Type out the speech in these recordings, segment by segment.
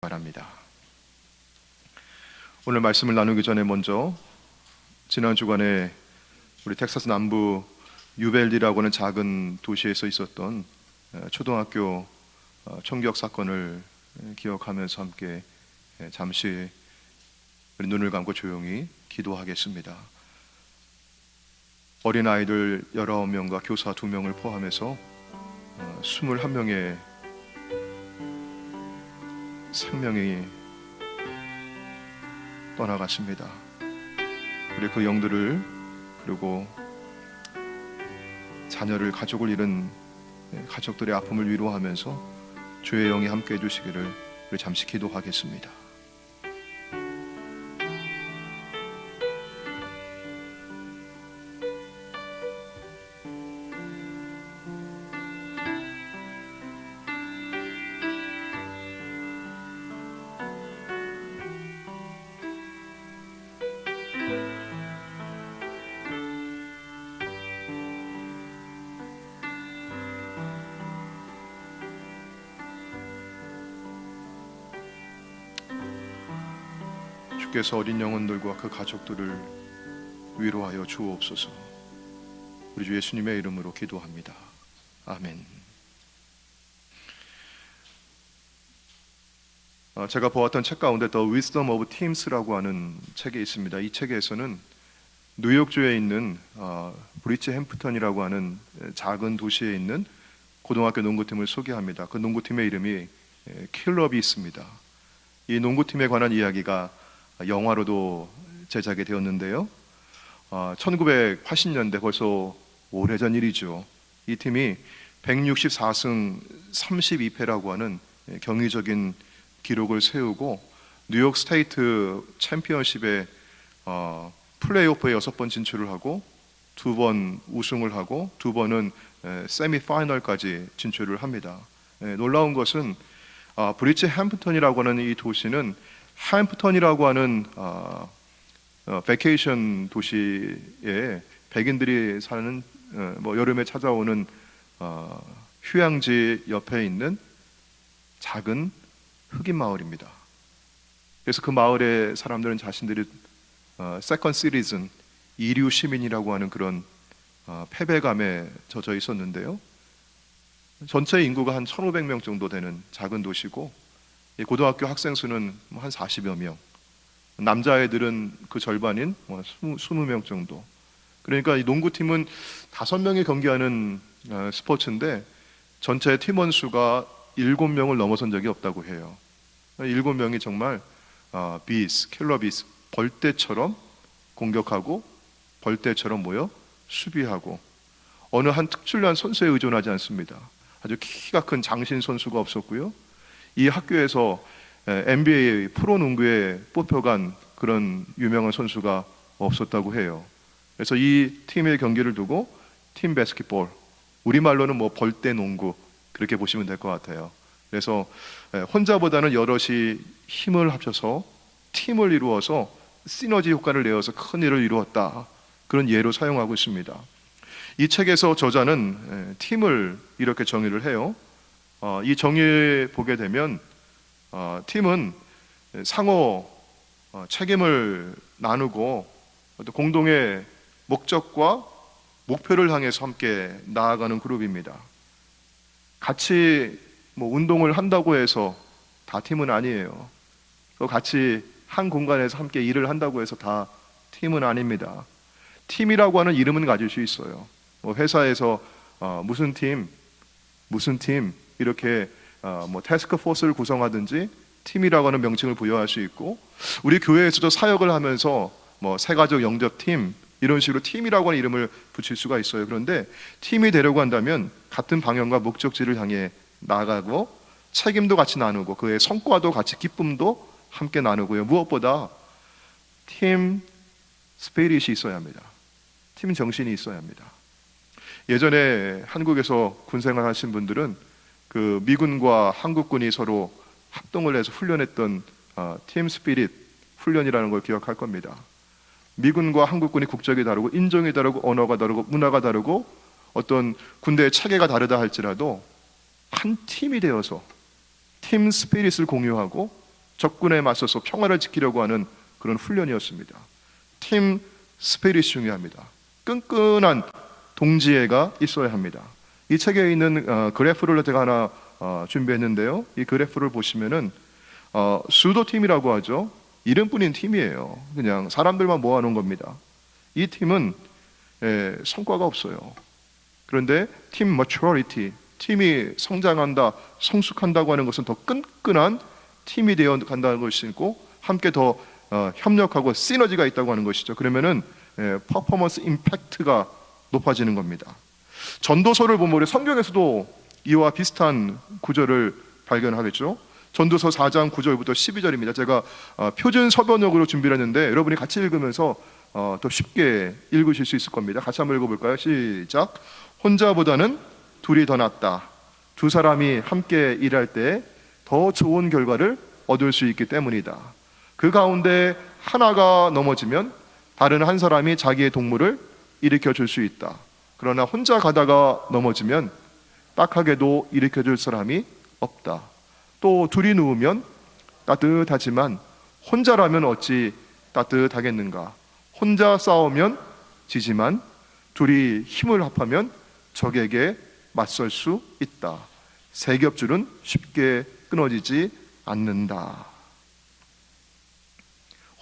바랍니다. 오늘 말씀을 나누기 전에 먼저 지난 주간에 우리 텍사스 남부 유벨리라고 하는 작은 도시에서 있었던 초등학교 총격 사건을 기억하면서 함께 잠시 우리 눈을 감고 조용히 기도하겠습니다. 어린아이들 19명과 교사 2명을 포함해서 21명의 생명이 떠나갔습니다. 우리 그 영들을, 그리고 자녀를, 가족을 잃은 가족들의 아픔을 위로하면서 주의 영이 함께 해주시기를 우리 잠시 기도하겠습니다. 주께서 어린 영혼들과 그 가족들을 위로하여 주옵소서. 우리 주 예수님의 이름으로 기도합니다. 아멘. 제가 보았던 책 가운데 The Wisdom of Teams라고 하는 책이 있습니다. 이 책에서는 뉴욕주에 있는 브리치 햄프턴이라고 하는 작은 도시에 있는 고등학교 농구팀을 소개합니다. 그 농구팀의 이름이 킬러비스입니다. 이 농구팀에 관한 이야기가 영화로도 제작이 되었는데요. 1980년대, 벌써 오래전 일이죠. 이 팀이 164승 32패라고 하는 경이적인 기록을 세우고 뉴욕 스테이트 챔피언십에 플레이오프에 6번 진출을 하고 2번 우승을 하고 2번은 세미파이널까지 진출을 합니다. 놀라운 것은 브리치 햄프턴이라고 하는 이 도시는 햄프턴이라고 하는 베케이션 도시에 백인들이 사는 여름에 찾아오는 휴양지 옆에 있는 작은 흑인 마을입니다. 그래서 그 마을의 사람들은 자신들이 세컨 시리즌, 이류 시민이라고 하는 그런 패배감에 젖어 있었는데요. 전체 인구가 한 1,500명 정도 되는 작은 도시고, 고등학교 학생 수는 한 40여 명, 남자애들은 그 절반인 20명 정도. 그러니까 이 농구팀은 5명이 경기하는 스포츠인데 전체 팀원 수가 7명을 넘어선 적이 없다고 해요. 7명이 정말 킬러 비스, 벌떼처럼 공격하고 벌떼처럼 모여 수비하고, 어느 한 특출난 선수에 의존하지 않습니다. 아주 키가 큰 장신 선수가 없었고요. 이 학교에서 NBA 프로농구에 뽑혀간 그런 유명한 선수가 없었다고 해요. 그래서 이 팀의 경기를 두고 팀 바스켓볼, 우리말로는 벌떼 농구, 그렇게 보시면 될 것 같아요. 그래서 혼자보다는 여럿이 힘을 합쳐서 팀을 이루어서 시너지 효과를 내어서 큰 일을 이루었다, 그런 예로 사용하고 있습니다. 이 책에서 저자는 팀을 이렇게 정의를 해요. 이 정의에 보게 되면 팀은 상호 책임을 나누고 또 공동의 목적과 목표를 향해서 함께 나아가는 그룹입니다. 같이 운동을 한다고 해서 다 팀은 아니에요. 또 같이 한 공간에서 함께 일을 한다고 해서 다 팀은 아닙니다. 팀이라고 하는 이름은 가질 수 있어요. 회사에서 무슨 팀 이렇게 태스크 포스를 구성하든지 팀이라고 하는 명칭을 부여할 수 있고, 우리 교회에서도 사역을 하면서 새가족 영접팀, 이런 식으로 팀이라고 하는 이름을 붙일 수가 있어요. 그런데 팀이 되려고 한다면 같은 방향과 목적지를 향해 나아가고, 책임도 같이 나누고, 그의 성과도 같이, 기쁨도 함께 나누고요. 무엇보다 팀 스피릿이 있어야 합니다. 팀 정신이 있어야 합니다. 예전에 한국에서 군생활 하신 분들은 그 미군과 한국군이 서로 합동을 해서 훈련했던 팀 스피릿 훈련이라는 걸 기억할 겁니다. 미군과 한국군이 국적이 다르고, 인종이 다르고, 언어가 다르고, 문화가 다르고, 어떤 군대의 체계가 다르다 할지라도 한 팀이 되어서 팀 스피릿을 공유하고 적군에 맞서서 평화를 지키려고 하는 그런 훈련이었습니다. 팀 스피릿이 중요합니다. 끈끈한 동지애가 있어야 합니다. 이 책에 있는 그래프를 제가 하나 준비했는데요. 이 그래프를 보시면은 수도팀이라고 하죠. 이름뿐인 팀이에요. 그냥 사람들만 모아놓은 겁니다. 이 팀은 성과가 없어요. 그런데 팀 maturity, 팀이 성장한다, 성숙한다고 하는 것은 더 끈끈한 팀이 되어 간다는 것이고, 함께 더 협력하고 시너지가 있다고 하는 것이죠. 그러면은 퍼포먼스 임팩트가 높아지는 겁니다. 전도서를 보면 우리 성경에서도 이와 비슷한 구절을 발견하겠죠. 전도서 4장 9절부터 12절입니다. 제가 표준 서변역으로 준비를 했는데 여러분이 같이 읽으면서 더 쉽게 읽으실 수 있을 겁니다. 같이 한번 읽어볼까요? 시작. 혼자보다는 둘이 더 낫다. 두 사람이 함께 일할 때 더 좋은 결과를 얻을 수 있기 때문이다. 그 가운데 하나가 넘어지면 다른 한 사람이 자기의 동물을 일으켜 줄 수 있다. 그러나 혼자 가다가 넘어지면 딱하게도 일으켜 줄 사람이 없다. 또 둘이 누우면 따뜻하지만 혼자라면 어찌 따뜻하겠는가. 혼자 싸우면 지지만 둘이 힘을 합하면 적에게 맞설 수 있다. 세 겹줄은 쉽게 끊어지지 않는다.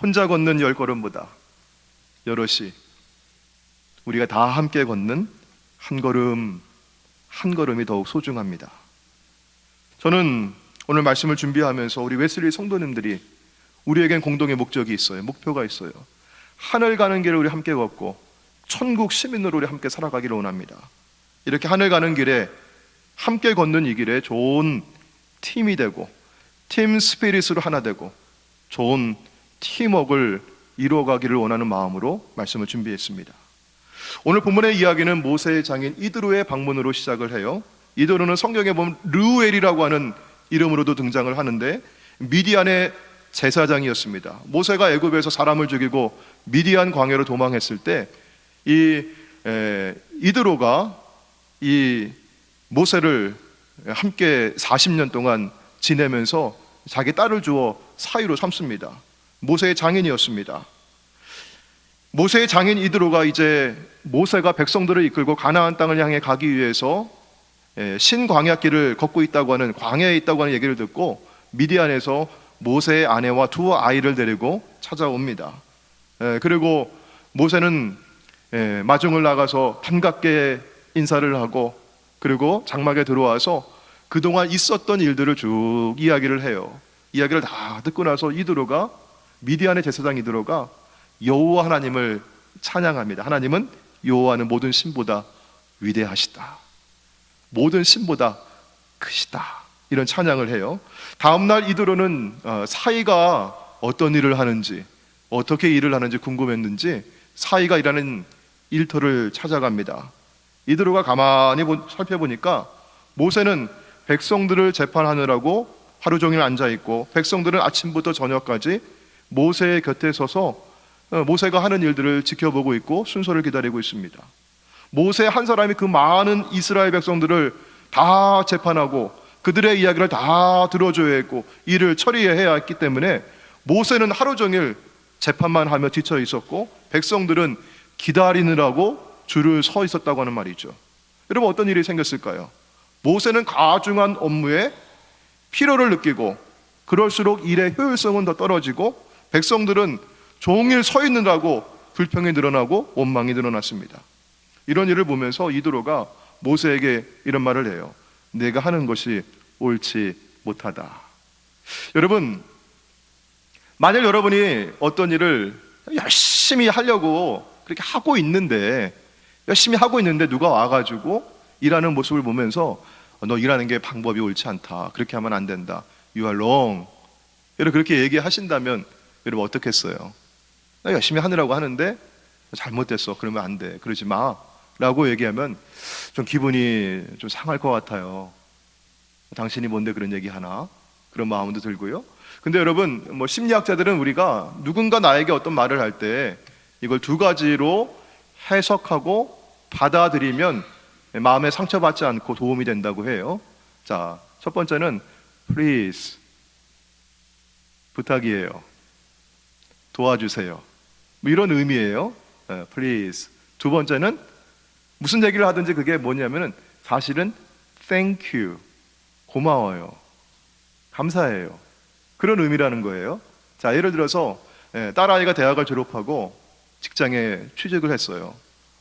혼자 걷는 10걸음보다 여럿이 우리가 다 함께 걷는 한 걸음 한 걸음이 더욱 소중합니다. 저는 오늘 말씀을 준비하면서 우리 웨슬리 성도님들이 우리에겐 공동의 목적이 있어요. 목표가 있어요. 하늘 가는 길을 우리 함께 걷고 천국 시민으로 우리 함께 살아가기를 원합니다. 이렇게 하늘 가는 길에 함께 걷는 이 길에 좋은 팀이 되고 팀 스피릿으로 하나 되고 좋은 팀워크를 이루어가기를 원하는 마음으로 말씀을 준비했습니다. 오늘 본문의 이야기는 모세의 장인 이드로의 방문으로 시작을 해요. 이드로는 성경에 보면 르우엘이라고 하는 이름으로도 등장을 하는데 미디안의 제사장이었습니다. 모세가 애굽에서 사람을 죽이고 미디안 광야로 도망했을 때 이 이드로가 이 모세를 함께 40년 동안 지내면서 자기 딸을 주어 사위로 삼습니다. 모세의 장인이었습니다. 모세의 장인 이드로가 이제 모세가 백성들을 이끌고 가나안 땅을 향해 가기 위해서 신광야길을 걷고 있다고 하는, 광야에 있다고 하는 얘기를 듣고 미디안에서 모세의 아내와 두 아이를 데리고 찾아옵니다. 그리고 모세는 마중을 나가서 반갑게 인사를 하고 그리고 장막에 들어와서 그동안 있었던 일들을 쭉 이야기를 해요. 이야기를 다 듣고 나서 이드로가, 미디안의 제사장 이드로가 여호와 하나님을 찬양합니다. 하나님은 여호와는 모든 신보다 위대하시다. 모든 신보다 크시다. 이런 찬양을 해요. 다음날 이드로는 사이가 어떤 일을 하는지, 어떻게 일을 하는지 궁금했는지 사이가 일하는 일터를 찾아갑니다. 이드로가 가만히 살펴보니까 모세는 백성들을 재판하느라고 하루 종일 앉아있고 백성들은 아침부터 저녁까지 모세의 곁에 서서 모세가 하는 일들을 지켜보고 있고 순서를 기다리고 있습니다. 모세 한 사람이 그 많은 이스라엘 백성들을 다 재판하고 그들의 이야기를 다 들어줘야 했고 일을 처리해야 했기 때문에 모세는 하루 종일 재판만 하며 지쳐 있었고 백성들은 기다리느라고 줄을 서 있었다고 하는 말이죠. 여러분, 어떤 일이 생겼을까요? 모세는 가중한 업무에 피로를 느끼고 그럴수록 일의 효율성은 더 떨어지고 백성들은 종일 서 있느라고 불평이 늘어나고 원망이 늘어났습니다. 이런 일을 보면서 이드로가 모세에게 이런 말을 해요. 내가 하는 것이 옳지 못하다. 여러분, 만약 여러분이 어떤 일을 열심히 하려고 그렇게 하고 있는데, 열심히 하고 있는데 누가 와가지고 일하는 모습을 보면서 너 일하는 게 방법이 옳지 않다, 그렇게 하면 안 된다, You are wrong, 여러분 그렇게 얘기하신다면 여러분 어떻겠어요? 나 열심히 하느라고 하는데 잘못됐어, 그러면 안 돼, 그러지 마 라고 얘기하면 좀 기분이 좀 상할 것 같아요. 당신이 뭔데 그런 얘기 하나, 그런 마음도 들고요. 근데 여러분, 심리학자들은 우리가 누군가 나에게 어떤 말을 할 때 이걸 두 가지로 해석하고 받아들이면 마음에 상처받지 않고 도움이 된다고 해요. 자, 첫 번째는 please 부탁이에요. 도와주세요. 뭐 이런 의미예요. Please. 두 번째는 무슨 얘기를 하든지 그게 뭐냐면은 사실은 thank you. 고마워요. 감사해요. 그런 의미라는 거예요. 자, 예를 들어서 딸아이가 대학을 졸업하고 직장에 취직을 했어요.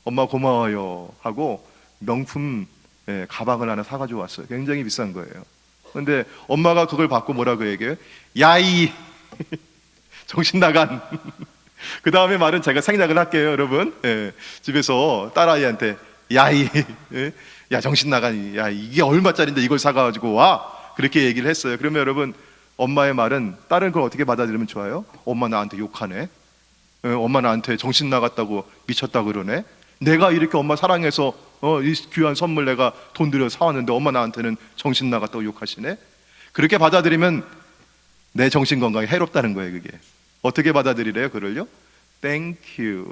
엄마 고마워요 하고 명품 가방을 하나 사가지고 왔어요. 굉장히 비싼 거예요. 근데 엄마가 그걸 받고 뭐라고 얘기해요? 야이 정신 나간. 그 다음에 말은 제가 생략을 할게요, 여러분. 집에서 딸아이한테 야이, 야 정신 나간, 야 이게 얼마짜리인데 이걸 사가지고 와, 그렇게 얘기를 했어요. 그러면 여러분, 엄마의 말은 딸은 그걸 어떻게 받아들이면 좋아요? 엄마 나한테 욕하네. 엄마 나한테 정신 나갔다고 미쳤다 그러네. 내가 이렇게 엄마 사랑해서 이 귀한 선물 내가 돈 들여 사왔는데 엄마 나한테는 정신 나갔다고 욕하시네. 그렇게 받아들이면 내 정신 건강에 해롭다는 거예요. 그게 어떻게 받아들이래요? 그걸요? Thank you.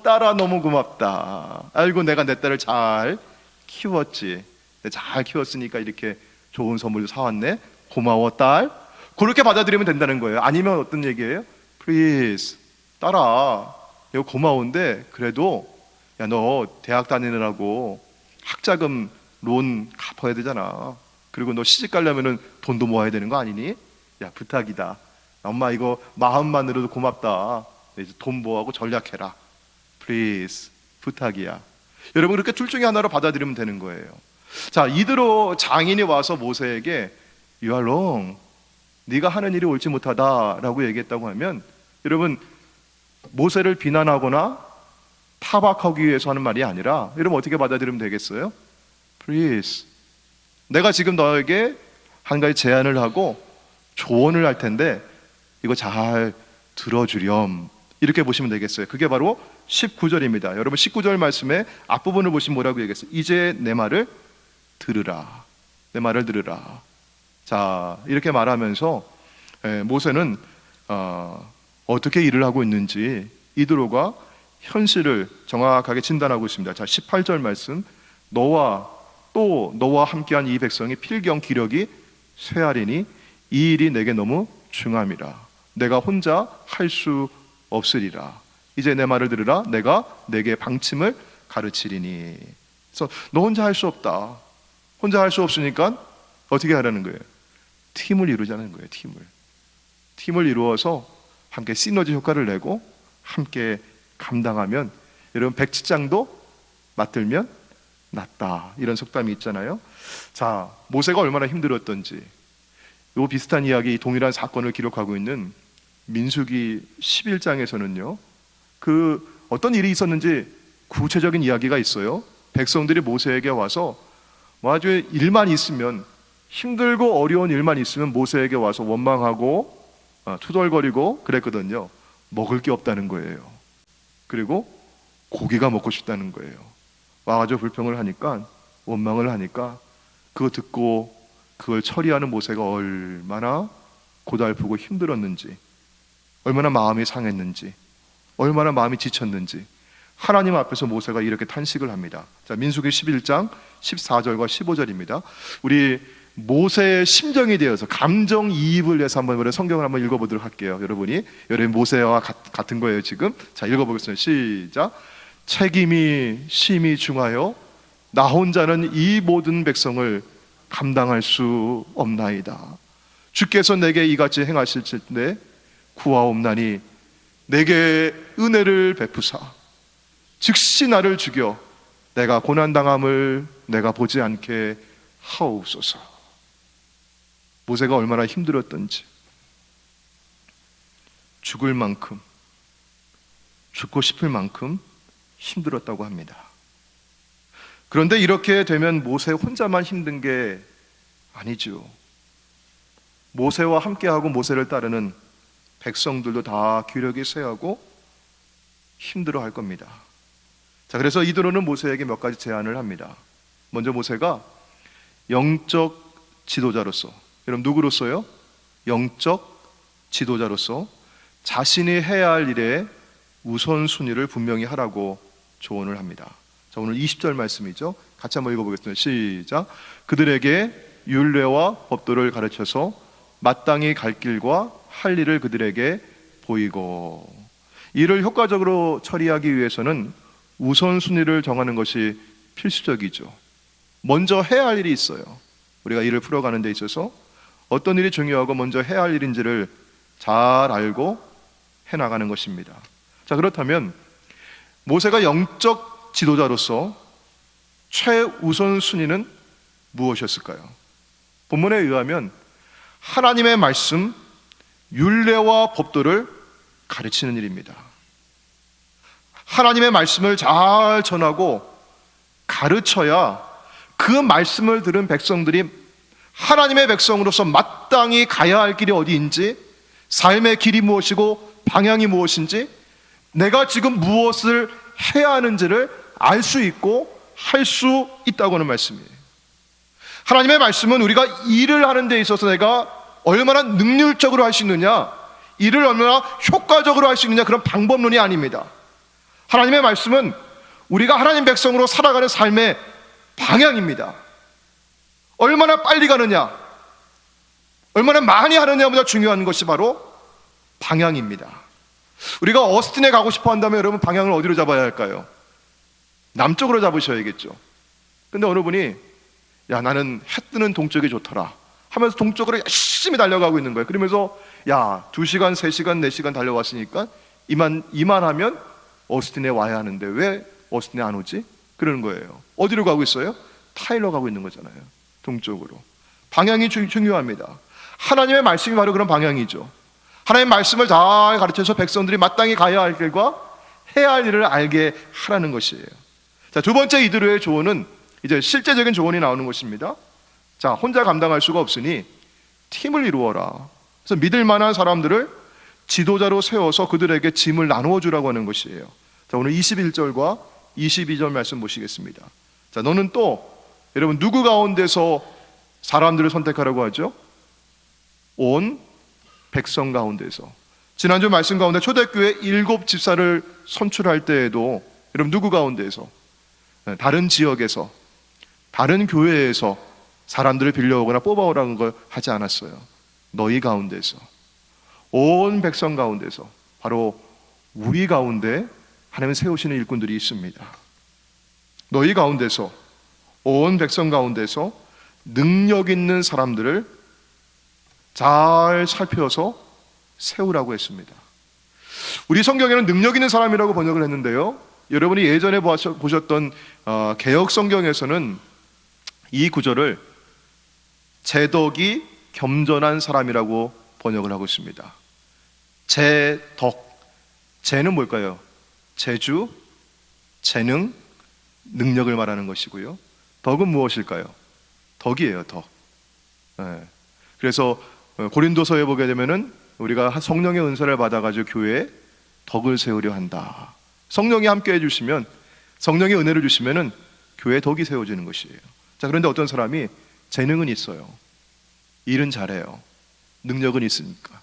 딸아 너무 고맙다. 알고 내가 내 딸을 잘 키웠지. 잘 키웠으니까 이렇게 좋은 선물도 사왔네. 고마워 딸. 그렇게 받아들이면 된다는 거예요. 아니면 어떤 얘기예요? Please, 딸아 이거 고마운데 그래도 야 너 대학 다니느라고 학자금 론 갚아야 되잖아. 그리고 너 시집 가려면은 돈도 모아야 되는 거 아니니? 야 부탁이다. 엄마 이거 마음만으로도 고맙다. 이제 돈 모아고 전략해라. Please, 부탁이야. 여러분 그렇게 둘 중에 하나로 받아들이면 되는 거예요. 자, 이대로 장인이 와서 모세에게 You are wrong. 네가 하는 일이 옳지 못하다라고 얘기했다고 하면 여러분 모세를 비난하거나 타박하기 위해서 하는 말이 아니라 여러분 어떻게 받아들이면 되겠어요? Please, 내가 지금 너에게 한 가지 제안을 하고 조언을 할 텐데 이거 잘 들어주렴. 이렇게 보시면 되겠어요. 그게 바로 19절입니다. 여러분 19절 말씀의 앞부분을 보시면 뭐라고 얘기했어요? 이제 내 말을 들으라. 내 말을 들으라. 자, 이렇게 말하면서 모세는 어떻게 일을 하고 있는지 이드로가 현실을 정확하게 진단하고 있습니다. 자, 18절 말씀. 너와 함께한 이 백성이 필경 기력이 쇠하리니 이 일이 내게 너무 중함이라. 내가 혼자 할 수 없으리라. 이제 내 말을 들으라. 내가 내게 방침을 가르치리니. 그래서 너 혼자 할 수 없다. 혼자 할 수 없으니까 어떻게 하라는 거예요? 팀을 이루자는 거예요. 팀을 이루어서 함께 시너지 효과를 내고 함께 감당하면 여러분 백지장도 맡들면 낫다. 이런 속담이 있잖아요. 자, 모세가 얼마나 힘들었던지 이 비슷한 이야기, 동일한 사건을 기록하고 있는 민수기 11장에서는요 그 어떤 일이 있었는지 구체적인 이야기가 있어요. 백성들이 모세에게 와서 아주 일만 있으면, 힘들고 어려운 일만 있으면 모세에게 와서 원망하고 투덜거리고 그랬거든요. 먹을 게 없다는 거예요. 그리고 고기가 먹고 싶다는 거예요. 와가지고 불평을 하니까, 원망을 하니까 그거 듣고 그걸 처리하는 모세가 얼마나 고달프고 힘들었는지, 얼마나 마음이 상했는지, 얼마나 마음이 지쳤는지 하나님 앞에서 모세가 이렇게 탄식을 합니다. 자, 민수기 11장 14절과 15절입니다. 우리 모세의 심정이 되어서 감정이입을 해서 한번 성경을 한번 읽어보도록 할게요. 여러분 모세와 같은 거예요 지금. 자, 읽어보겠습니다. 시작. 책임이 심히 중하여 나 혼자는 이 모든 백성을 감당할 수 없나이다. 주께서 내게 이같이 행하실 때 구하옵나니 내게 은혜를 베푸사 즉시 나를 죽여 내가 고난당함을 내가 보지 않게 하옵소서. 모세가 얼마나 힘들었던지, 죽을 만큼, 죽고 싶을 만큼 힘들었다고 합니다. 그런데 이렇게 되면 모세 혼자만 힘든 게 아니죠. 모세와 함께하고 모세를 따르는 백성들도 다 기력이 쇠하고 힘들어할 겁니다. 자, 그래서 이드로는 모세에게 몇 가지 제안을 합니다. 먼저 모세가 영적 지도자로서, 여러분 누구로서요? 영적 지도자로서 자신이 해야 할 일에 우선순위를 분명히 하라고 조언을 합니다. 자, 오늘 20절 말씀이죠. 같이 한번 읽어보겠습니다. 시작. 그들에게 율례와 법도를 가르쳐서 마땅히 갈 길과 할 일을 그들에게 보이고. 이를 효과적으로 처리하기 위해서는 우선순위를 정하는 것이 필수적이죠. 먼저 해야 할 일이 있어요. 우리가 일을 풀어가는 데 있어서 어떤 일이 중요하고 먼저 해야 할 일인지를 잘 알고 해나가는 것입니다. 자, 그렇다면 모세가 영적 지도자로서 최우선 순위는 무엇이었을까요? 본문에 의하면 하나님의 말씀, 율례와 법도를 가르치는 일입니다. 하나님의 말씀을 잘 전하고 가르쳐야 그 말씀을 들은 백성들이 하나님의 백성으로서 마땅히 가야 할 길이 어디인지, 삶의 길이 무엇이고 방향이 무엇인지, 내가 지금 무엇을 해야 하는지를 알 수 있고 할 수 있다고 하는 말씀이에요. 하나님의 말씀은 우리가 일을 하는 데 있어서 내가 얼마나 능률적으로 할 수 있느냐, 일을 얼마나 효과적으로 할 수 있느냐, 그런 방법론이 아닙니다. 하나님의 말씀은 우리가 하나님 백성으로 살아가는 삶의 방향입니다. 얼마나 빨리 가느냐, 얼마나 많이 하느냐보다 중요한 것이 바로 방향입니다. 우리가 어스틴에 가고 싶어 한다면 여러분 방향을 어디로 잡아야 할까요? 남쪽으로 잡으셔야겠죠. 근데 어느 분이 야, 나는 해 뜨는 동쪽이 좋더라 하면서 동쪽으로 열심히 달려가고 있는 거예요. 그러면서 야, 2시간, 3시간, 4시간 달려왔으니까 이만하면 어스틴에 와야 하는데 왜 어스틴에 안 오지? 그러는 거예요. 어디로 가고 있어요? 타일러 가고 있는 거잖아요. 동쪽으로. 방향이 중요합니다. 하나님의 말씀이 바로 그런 방향이죠. 하나님의 말씀을 잘 가르쳐서 백성들이 마땅히 가야 할 길과 해야 할 일을 알게 하라는 것이에요. 자, 두 번째 이드로의 조언은 이제 실제적인 조언이 나오는 것입니다. 자, 혼자 감당할 수가 없으니 팀을 이루어라. 그래서 믿을 만한 사람들을 지도자로 세워서 그들에게 짐을 나누어 주라고 하는 것이에요. 자, 오늘 21절과 22절 말씀 보시겠습니다. 자, 너는 또 여러분 누구 가운데서 사람들을 선택하라고 하죠? 온 백성 가운데서. 지난주 말씀 가운데 초대교회 7 집사를 선출할 때에도 여러분 누구 가운데서? 다른 지역에서, 다른 교회에서 사람들을 빌려오거나 뽑아오라는 걸 하지 않았어요. 너희 가운데서, 온 백성 가운데서, 바로 우리 가운데 하나님 세우시는 일꾼들이 있습니다. 너희 가운데서, 온 백성 가운데서 능력 있는 사람들을 잘 살펴서 세우라고 했습니다. 우리 성경에는 능력 있는 사람이라고 번역을 했는데요, 여러분이 예전에 보셨던 개역 성경에서는 이 구절을 재덕이 겸전한 사람이라고 번역을 하고 있습니다. 재덕, 재는 뭘까요? 재주, 재능, 능력을 말하는 것이고요. 덕은 무엇일까요? 덕이에요, 덕. 네. 그래서 고린도서에 보게 되면은 우리가 성령의 은사를 받아가지고 교회에 덕을 세우려 한다. 성령이 함께 해주시면, 성령의 은혜를 주시면은 교회에 덕이 세워지는 것이에요. 자, 그런데 어떤 사람이 재능은 있어요. 일은 잘해요. 능력은 있으니까.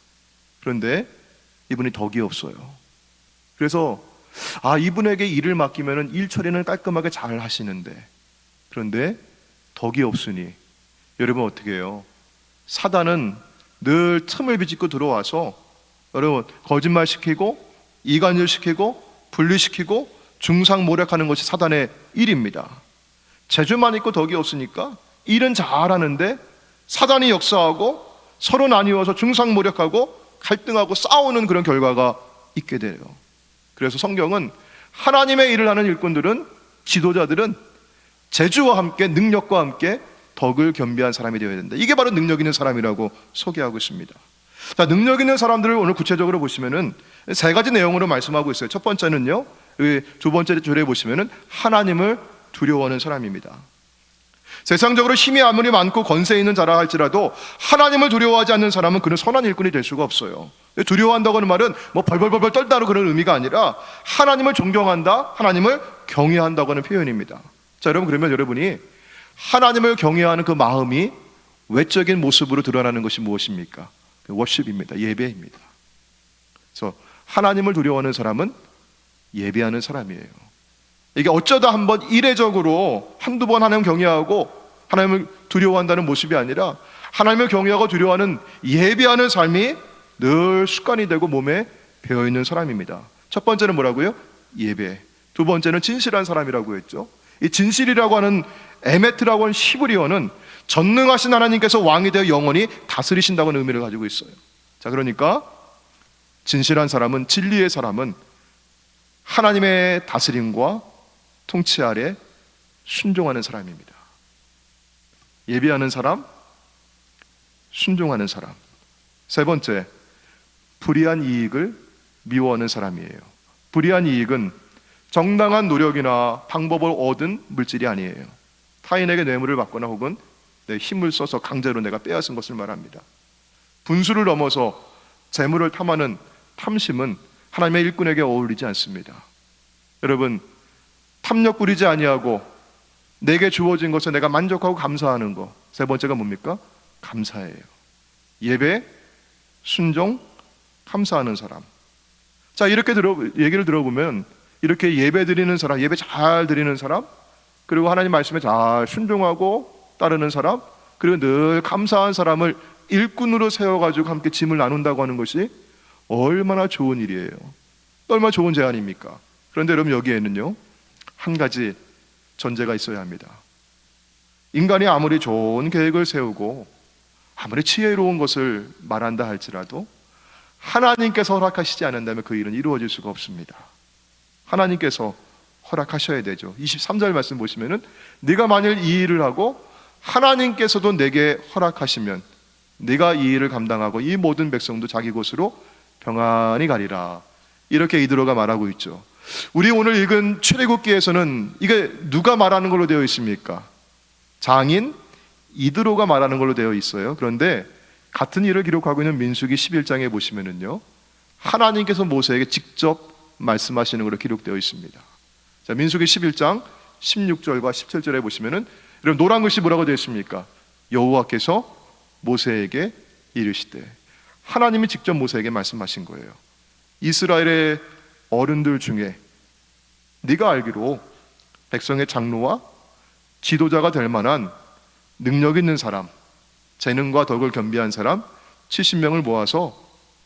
그런데 이분이 덕이 없어요. 그래서 이분에게 일을 맡기면은 일 처리는 깔끔하게 잘 하시는데, 그런데 덕이 없으니 여러분 어떻게 해요? 사단은 늘 틈을 비집고 들어와서 여러분 거짓말 시키고 이간질 시키고 분리시키고 중상모략하는 것이 사단의 일입니다. 재주만 있고 덕이 없으니까 일은 잘하는데 사단이 역사하고 서로 나뉘어서 중상모략하고 갈등하고 싸우는 그런 결과가 있게 돼요. 그래서 성경은 하나님의 일을 하는 일꾼들은, 지도자들은 재주와 함께 능력과 함께 덕을 겸비한 사람이 되어야 된다. 이게 바로 능력 있는 사람이라고 소개하고 있습니다. 자, 능력 있는 사람들을 오늘 구체적으로 보시면은 3가지 내용으로 말씀하고 있어요. 첫 번째는요, 두 번째 줄에 보시면은 하나님을 두려워하는 사람입니다. 세상적으로 힘이 아무리 많고 권세 있는 자라 할지라도 하나님을 두려워하지 않는 사람은 그는 선한 일꾼이 될 수가 없어요. 두려워한다고 하는 말은 뭐 벌벌벌벌 떨다는 그런 의미가 아니라 하나님을 존경한다, 하나님을 경외한다고 하는 표현입니다. 자, 여러분, 그러면 여러분이 하나님을 경외하는 그 마음이 외적인 모습으로 드러나는 것이 무엇입니까? 워십입니다. 예배입니다. 그래서 하나님을 두려워하는 사람은 예배하는 사람이에요. 이게 어쩌다 한번 이례적으로 한두 번 하나님 경외하고 하나님을 두려워한다는 모습이 아니라 하나님을 경외하고 두려워하는 예배하는 삶이 늘 습관이 되고 몸에 배어있는 사람입니다. 첫 번째는 뭐라고요? 예배. 두 번째는 진실한 사람이라고 했죠. 이 진실이라고 하는 에메트라고 하는 히브리어는 전능하신 하나님께서 왕이 되어 영원히 다스리신다는 의미를 가지고 있어요. 자, 그러니까 진실한 사람은, 진리의 사람은 하나님의 다스림과 통치 아래 순종하는 사람입니다. 예비하는 사람, 순종하는 사람. 세 번째, 불의한 이익을 미워하는 사람이에요. 불의한 이익은 정당한 노력이나 방법을 얻은 물질이 아니에요. 타인에게 뇌물을 받거나 혹은 내 힘을 써서 강제로 내가 빼앗은 것을 말합니다. 분수를 넘어서 재물을 탐하는 탐심은 하나님의 일꾼에게 어울리지 않습니다. 여러분, 탐욕 부리지 아니하고 내게 주어진 것에 내가 만족하고 감사하는 것. 세 번째가 뭡니까? 감사예요. 예배, 순종, 감사하는 사람. 자, 이렇게 얘기를 들어보면 이렇게 예배 드리는 사람, 예배 잘 드리는 사람, 그리고 하나님 말씀에 잘 순종하고 따르는 사람, 그리고 늘 감사한 사람을 일꾼으로 세워가지고 함께 짐을 나눈다고 하는 것이 얼마나 좋은 일이에요. 얼마나 좋은 제안입니까? 그런데 여러분, 여기에는요 한 가지 전제가 있어야 합니다. 인간이 아무리 좋은 계획을 세우고 아무리 지혜로운 것을 말한다 할지라도 하나님께서 허락하시지 않는다면 그 일은 이루어질 수가 없습니다. 하나님께서 허락하셔야 되죠. 23절 말씀 보시면은 네가 만일 이 일을 하고 하나님께서도 내게 허락하시면 네가 이 일을 감당하고 이 모든 백성도 자기 곳으로 평안히 가리라. 이렇게 이드로가 말하고 있죠. 우리 오늘 읽은 출애굽기에서는 이게 누가 말하는 걸로 되어 있습니까? 장인 이드로가 말하는 걸로 되어 있어요. 그런데 같은 일을 기록하고 있는 민수기 11장에 보시면은요 하나님께서 모세에게 직접 말씀하시는 걸로 기록되어 있습니다. 자, 민수기 11장 16절과 17절에 보시면은 여러분, 노란 글씨 뭐라고 되어 있습니까? 여호와께서 모세에게 이르시되, 하나님이 직접 모세에게 말씀하신 거예요. 이스라엘의 어른들 중에 네가 알기로 백성의 장로와 지도자가 될 만한 능력 있는 사람, 재능과 덕을 겸비한 사람 70명을 모아서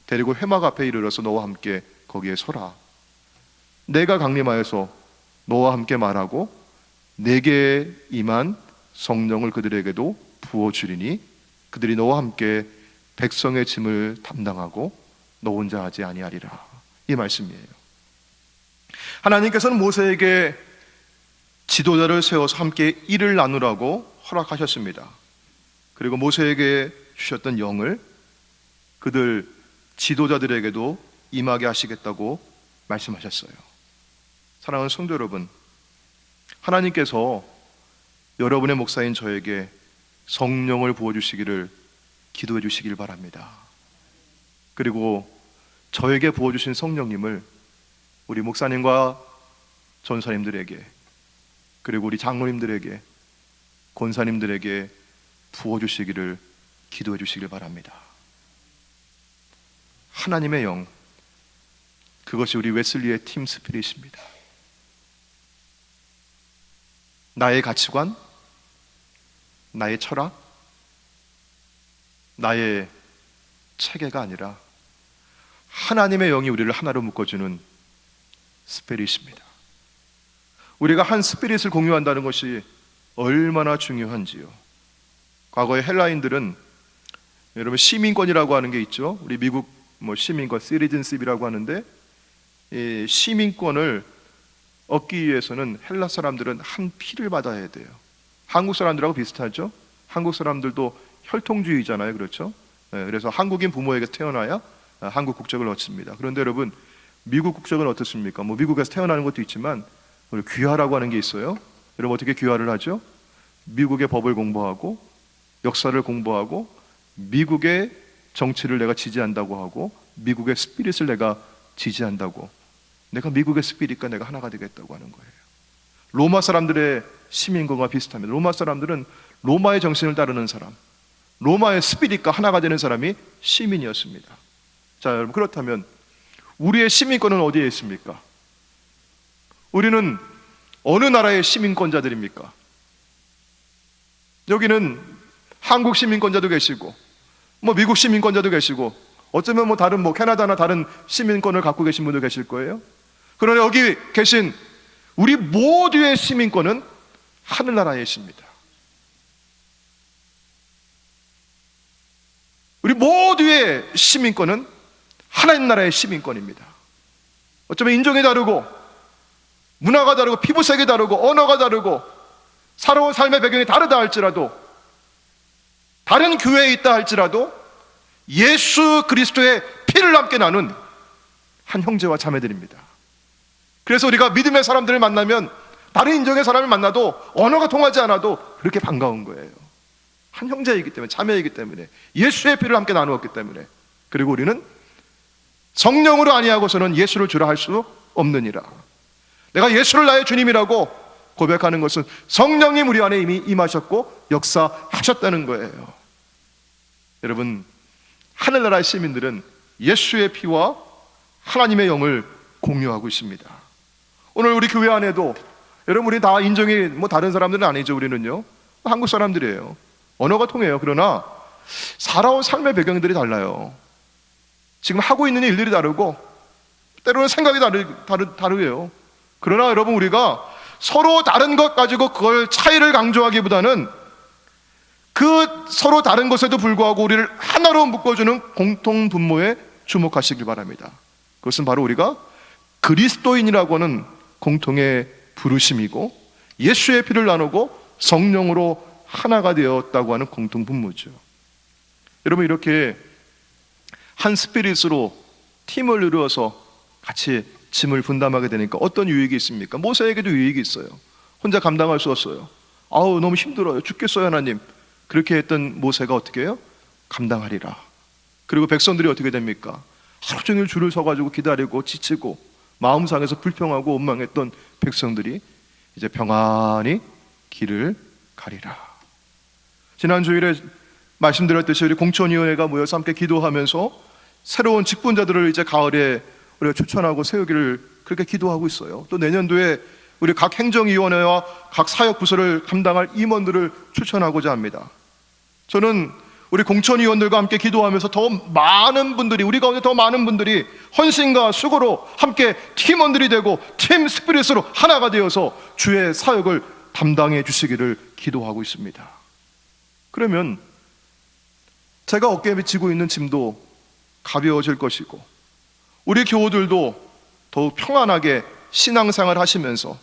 데리고 회막 앞에 이르러서 너와 함께 거기에 서라. 내가 강림하여서 너와 함께 말하고 내게 임한 성령을 그들에게도 부어주리니 그들이 너와 함께 백성의 짐을 담당하고 너 혼자 하지 아니하리라. 이 말씀이에요. 하나님께서는 모세에게 지도자를 세워서 함께 일을 나누라고 허락하셨습니다. 그리고 모세에게 주셨던 영을 그들 지도자들에게도 임하게 하시겠다고 말씀하셨어요. 사랑하는 성도 여러분, 하나님께서 여러분의 목사인 저에게 성령을 부어주시기를 기도해 주시길 바랍니다. 그리고 저에게 부어주신 성령님을 우리 목사님과 전사님들에게, 그리고 우리 장로님들에게, 권사님들에게 부어주시기를 기도해 주시길 바랍니다. 하나님의 영, 그것이 우리 웨슬리의 팀 스피릿입니다. 나의 가치관, 나의 철학, 나의 체계가 아니라 하나님의 영이 우리를 하나로 묶어주는 스피릿입니다. 우리가 한 스피릿을 공유한다는 것이 얼마나 중요한지요. 과거에 헬라인들은 여러분 시민권이라고 하는 게 있죠. 우리 미국 시민권, 시리즌십이라고 하는데 이 시민권을 얻기 위해서는 헬라 사람들은 한 피를 받아야 돼요. 한국 사람들하고 비슷하죠. 한국 사람들도 혈통주의잖아요, 그렇죠? 그래서 한국인 부모에게 태어나야 한국 국적을 얻습니다. 그런데 여러분, 미국 국적은 어떻습니까? 미국에서 태어나는 것도 있지만 귀화라고 하는 게 있어요. 여러분, 어떻게 귀화를 하죠? 미국의 법을 공부하고 역사를 공부하고 미국의 정치를 내가 지지한다고 하고 미국의 스피릿을 내가 지지한다고, 내가 미국의 스피릿과 내가 하나가 되겠다고 하는 거예요. 로마 사람들의 시민권과 비슷합니다. 로마 사람들은 로마의 정신을 따르는 사람, 로마의 스피릿과 하나가 되는 사람이 시민이었습니다. 자, 여러분, 그렇다면 우리의 시민권은 어디에 있습니까? 우리는 어느 나라의 시민권자들입니까? 여기는 한국 시민권자도 계시고 미국 시민권자도 계시고 어쩌면 뭐 다른 캐나다나 다른 시민권을 갖고 계신 분도 계실 거예요. 그러나 여기 계신 우리 모두의 시민권은 하늘나라에 있습니다. 우리 모두의 시민권은 하나님 나라의 시민권입니다. 어쩌면 인종이 다르고 문화가 다르고 피부색이 다르고 언어가 다르고 살아온 삶의 배경이 다르다 할지라도, 다른 교회에 있다 할지라도 예수 그리스도의 피를 함께 나눈 한 형제와 자매들입니다. 그래서 우리가 믿음의 사람들을 만나면, 다른 인종의 사람을 만나도 언어가 통하지 않아도 그렇게 반가운 거예요. 한 형제이기 때문에, 자매이기 때문에, 예수의 피를 함께 나누었기 때문에. 그리고 우리는 성령으로 아니하고서는 예수를 주라 할 수 없느니라. 내가 예수를 나의 주님이라고 고백하는 것은 성령님 우리 안에 이미 임하셨고 역사하셨다는 거예요. 여러분, 하늘나라의 시민들은 예수의 피와 하나님의 영을 공유하고 있습니다. 오늘 우리 교회 안에도, 여러분 우리 다 인종이 다른 사람들은 아니죠. 우리는요 한국 사람들이에요. 언어가 통해요. 그러나 살아온 삶의 배경들이 달라요. 지금 하고 있는 일들이 다르고 때로는 생각이 다르게요. 그러나 여러분, 우리가 서로 다른 것 가지고 그걸 차이를 강조하기보다는 그 서로 다른 것에도 불구하고 우리를 하나로 묶어주는 공통 분모에 주목하시길 바랍니다. 그것은 바로 우리가 그리스도인이라고 하는 공통의 부르심이고, 예수의 피를 나누고 성령으로 하나가 되었다고 하는 공통 분모죠. 여러분, 이렇게 한 스피릿으로 팀을 이루어서 같이 짐을 분담하게 되니까 어떤 유익이 있습니까? 모세에게도 유익이 있어요. 혼자 감당할 수 없어요. 아우 너무 힘들어요. 죽겠어요 하나님. 그렇게 했던 모세가 어떻게 해요? 감당하리라. 그리고 백성들이 어떻게 됩니까? 하루 종일 줄을 서가지고 기다리고 지치고 마음 상해서 불평하고 원망했던 백성들이 이제 평안히 길을 가리라. 지난 주일에 말씀드렸듯이 우리 공천위원회가 모여서 함께 기도하면서 새로운 직분자들을 이제 가을에 우리가 추천하고 세우기를 그렇게 기도하고 있어요. 또 내년도에 우리 각 행정위원회와 각 사역부서를 감당할 임원들을 추천하고자 합니다. 저는 우리 공천위원들과 함께 기도하면서 더 많은 분들이, 우리 가운데 더 많은 분들이 헌신과 수고로 함께 팀원들이 되고 팀 스피릿으로 하나가 되어서 주의 사역을 담당해 주시기를 기도하고 있습니다. 그러면 제가 어깨에 지고 있는 짐도 가벼워질 것이고, 우리 교우들도 더욱 평안하게 신앙생활 하시면서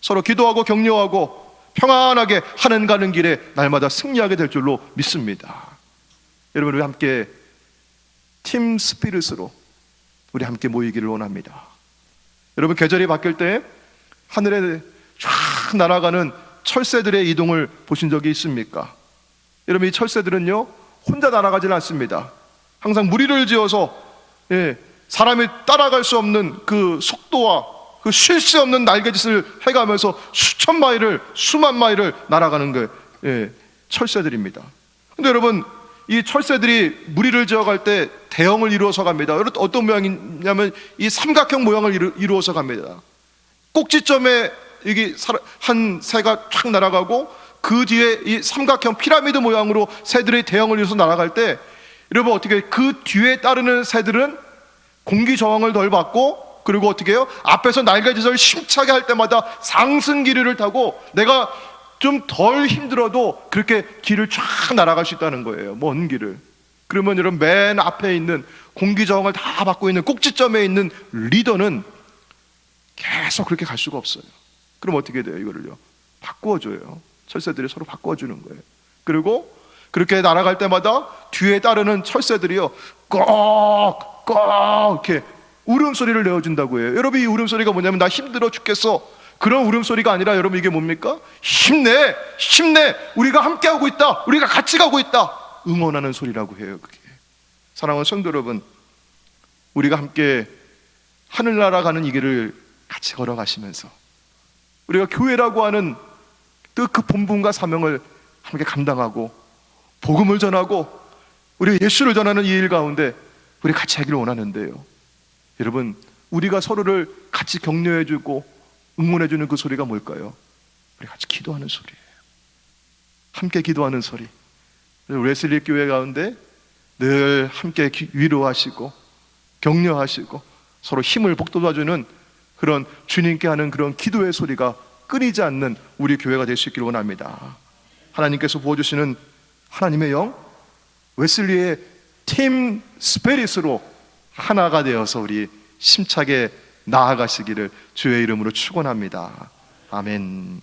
서로 기도하고 격려하고 평안하게 하는 가는 길에 날마다 승리하게 될 줄로 믿습니다. 여러분, 우리 함께 팀 스피릿으로 우리 함께 모이기를 원합니다. 여러분, 계절이 바뀔 때 하늘에 쫙 날아가는 철새들의 이동을 보신 적이 있습니까? 여러분, 이 철새들은요 혼자 날아가질 않습니다. 항상 무리를 지어서 사람이 따라갈 수 없는 그 속도와 그 쉴 새 없는 날개짓을 해가면서 수천 마일을, 수만 마일을 날아가는 게 철새들입니다. 근데 여러분, 이 철새들이 무리를 지어갈 때 대형을 이루어서 갑니다. 어떤 모양이냐면 이 삼각형 모양을 이루어서 갑니다. 꼭지점에 이게 한 새가 쫙 날아가고 그 뒤에 이 삼각형 피라미드 모양으로 새들이 대형을 이루어서 날아갈 때, 여러분 어떻게 그 뒤에 따르는 새들은 공기 저항을 덜 받고, 그리고 어떻게 해요? 앞에서 날개짓을 힘차게 할 때마다 상승 기류를 타고 내가 좀 덜 힘들어도 그렇게 길을 쫙 날아갈 수 있다는 거예요. 먼 길을. 그러면 여러분, 맨 앞에 있는 공기 저항을 다 받고 있는 꼭지점에 있는 리더는 계속 그렇게 갈 수가 없어요. 그럼 어떻게 돼요? 이거를요 바꾸어줘요. 철새들이 서로 바꿔주는 거예요. 그리고 그렇게 날아갈 때마다 뒤에 따르는 철새들이요 꺽 이렇게 울음소리를 내어준다고 해요. 여러분, 이 울음소리가 뭐냐면 나 힘들어 죽겠어, 그런 울음소리가 아니라, 여러분 이게 뭡니까? 힘내, 힘내, 우리가 함께하고 있다, 우리가 같이 가고 있다, 응원하는 소리라고 해요. 그게. 사랑하는 성도 여러분, 우리가 함께 하늘나라 가는 이 길을 같이 걸어가시면서 우리가 교회라고 하는 그 본분과 사명을 함께 감당하고 복음을 전하고 우리 예수를 전하는 이 일 가운데 우리 같이 하기를 원하는데요, 여러분, 우리가 서로를 같이 격려해주고 응원해주는 그 소리가 뭘까요? 우리 같이 기도하는 소리예요. 함께 기도하는 소리. 웨슬리 교회 가운데 늘 함께 위로하시고 격려하시고 서로 힘을 북돋아주는 그런 주님께 하는 그런 기도의 소리가 끊이지 않는 우리 교회가 될 수 있기를 원합니다. 하나님께서 부어주시는 하나님의 영, 웨슬리의 팀 스피릿으로 하나가 되어서 우리 힘차게 나아가시기를 주의 이름으로 축원합니다. 아멘.